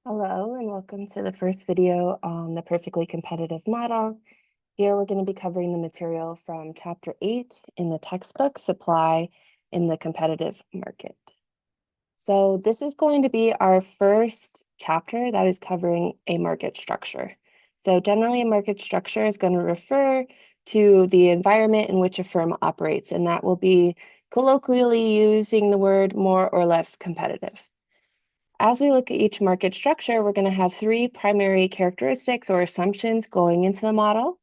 Hello and welcome to the first video on the perfectly competitive model. Here we're going to be covering the material from chapter 8 in the textbook, Supply in the Competitive Market. So this is going to be our first chapter that is covering a market structure. So generally a market structure is going to refer to the environment in which a firm operates, and that will be colloquially using the word more or less competitive. As we look at each market structure, we're going to have three primary characteristics or assumptions going into the model.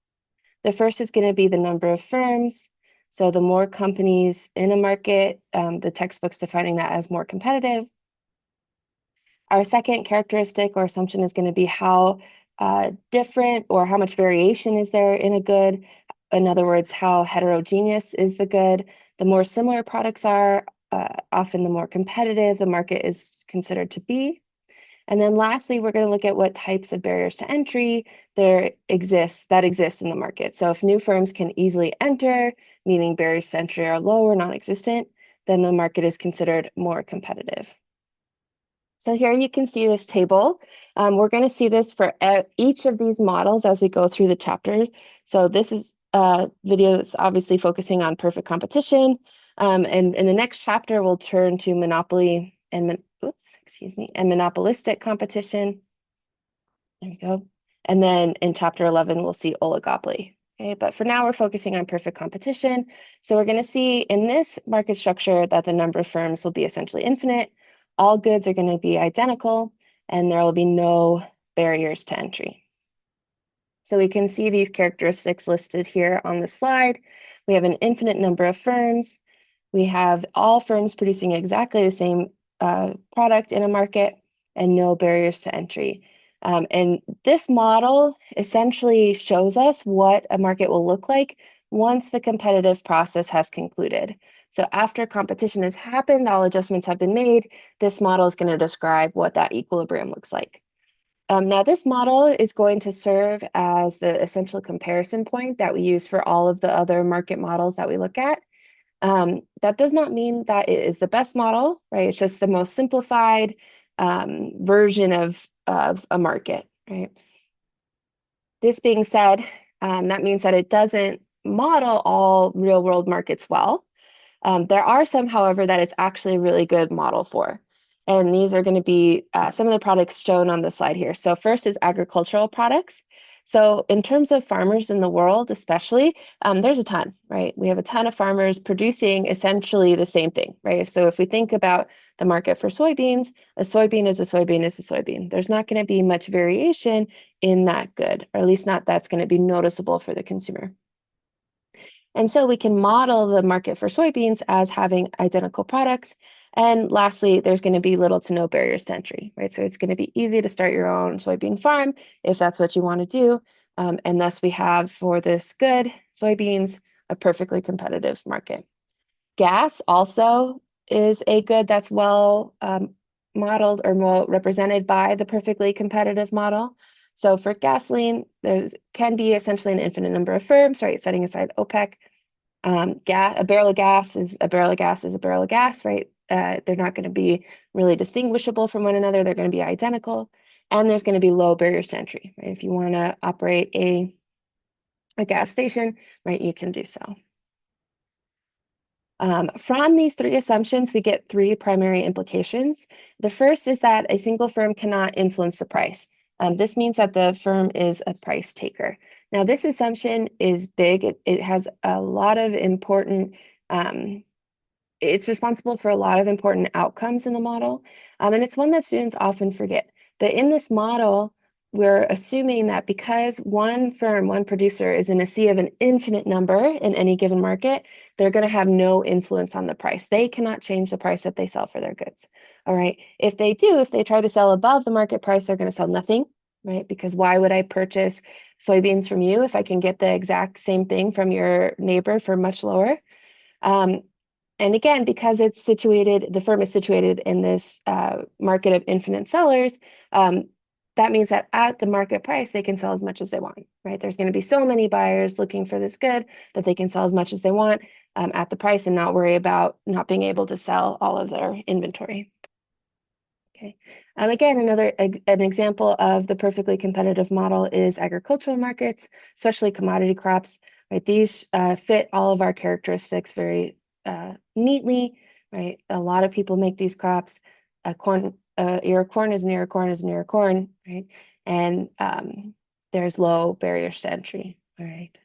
The first is going to be the number of firms. So the more companies in a market, the textbook's defining that as more competitive. Our second characteristic or assumption is going to be how different or how much variation is there in a good. In other words, how heterogeneous is the good. The more similar products are, often the more competitive the market is considered to be. And then lastly, we're going to look at what types of barriers to entry that exist in the market. So if new firms can easily enter, meaning barriers to entry are low or non-existent, then the market is considered more competitive. So here you can see this table. We're going to see this for each of these models as we go through the chapter. So this is video is obviously focusing on perfect competition. And in the next chapter, we'll turn to monopoly and monopolistic competition. There we go. And then in chapter 11, we'll see oligopoly. Okay, but for now, we're focusing on perfect competition. So we're going to see in this market structure that the number of firms will be essentially infinite. All goods are going to be identical, and there will be no barriers to entry. So we can see these characteristics listed here on the slide. We have an infinite number of firms. We have all firms producing exactly the same product in a market and no barriers to entry. And this model essentially shows us what a market will look like once the competitive process has concluded. So after competition has happened, all adjustments have been made, this model is going to describe what that equilibrium looks like. Now, this model is going to serve as the essential comparison point that we use for all of the other market models that we look at. That does not mean that it is the best model, right? It's just the most simplified version of a market, right? This being said, that means that it doesn't model all real world markets well. There are some, however, that it's actually a really good model for. And these are going to be some of the products shown on the slide here. So first is agricultural products. So in terms of farmers in the world, especially, there's a ton, right? We have a ton of farmers producing essentially the same thing, right? So if we think about the market for soybeans, a soybean is a soybean is a soybean. There's not going to be much variation in that good, or at least not that's going to be noticeable for the consumer. And so we can model the market for soybeans as having identical products. And lastly, there's going to be little to no barriers to entry, right? So it's going to be easy to start your own soybean farm if that's what you want to do. And thus we have for this good soybeans, a perfectly competitive market. Gas also is a good that's well modeled or well represented by the perfectly competitive model. So for gasoline, there can be essentially an infinite number of firms, right? Setting aside OPEC. A barrel of gas is a barrel of gas is a barrel of gas, right? They're not going to be really distinguishable from one another. They're going to be identical. And there's going to be low barriers to entry, right? If you want to operate a gas station, right, you can do so. From these three assumptions, we get three primary implications. The first is that a single firm cannot influence the price. This means that the firm is a price taker. Now, this assumption is big. It has a lot of important, it's responsible for a lot of important outcomes in the model. And it's one that students often forget. But in this model, we're assuming that because one firm, one producer is in a sea of an infinite number in any given market, they're going to have no influence on the price. They cannot change the price that they sell for their goods. All right. If they do, if they try to sell above the market price, they're going to sell nothing, right? Because why would I purchase soybeans from you if I can get the exact same thing from your neighbor for much lower? And again, because it's situated, the firm is situated in this market of infinite sellers, that means that at the market price, they can sell as much as they want, right? There's going to be so many buyers looking for this good that they can sell as much as they want at the price and not worry about not being able to sell all of their inventory. Okay. Again, an example of the perfectly competitive model is agricultural markets, especially commodity crops. Right, these fit all of our characteristics very neatly. Right, a lot of people make these crops. Corn, ear of corn is an ear of corn is an ear of corn. Right, and there's low barriers to entry. All right.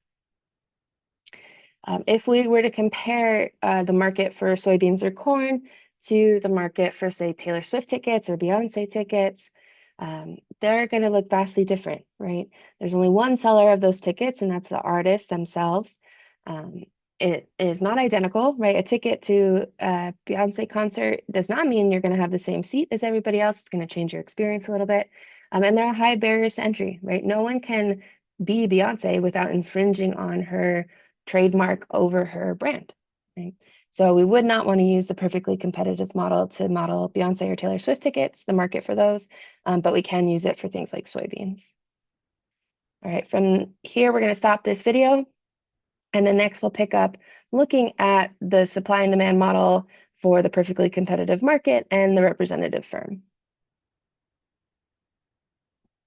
If we were to compare the market for soybeans or corn to the market for, say, Taylor Swift tickets or Beyonce tickets, they're going to look vastly different, right? There's only one seller of those tickets, and that's the artist themselves. It is not identical, right? A ticket to a Beyonce concert does not mean you're going to have the same seat as everybody else. It's going to change your experience a little bit. And there are high barriers to entry, right? No one can be Beyonce without infringing on her trademark over her brand, right? So we would not want to use the perfectly competitive model to model Beyonce or Taylor Swift tickets, the market for those, but we can use it for things like soybeans. All right, from here, we're going to stop this video. And then next we'll pick up looking at the supply and demand model for the perfectly competitive market and the representative firm.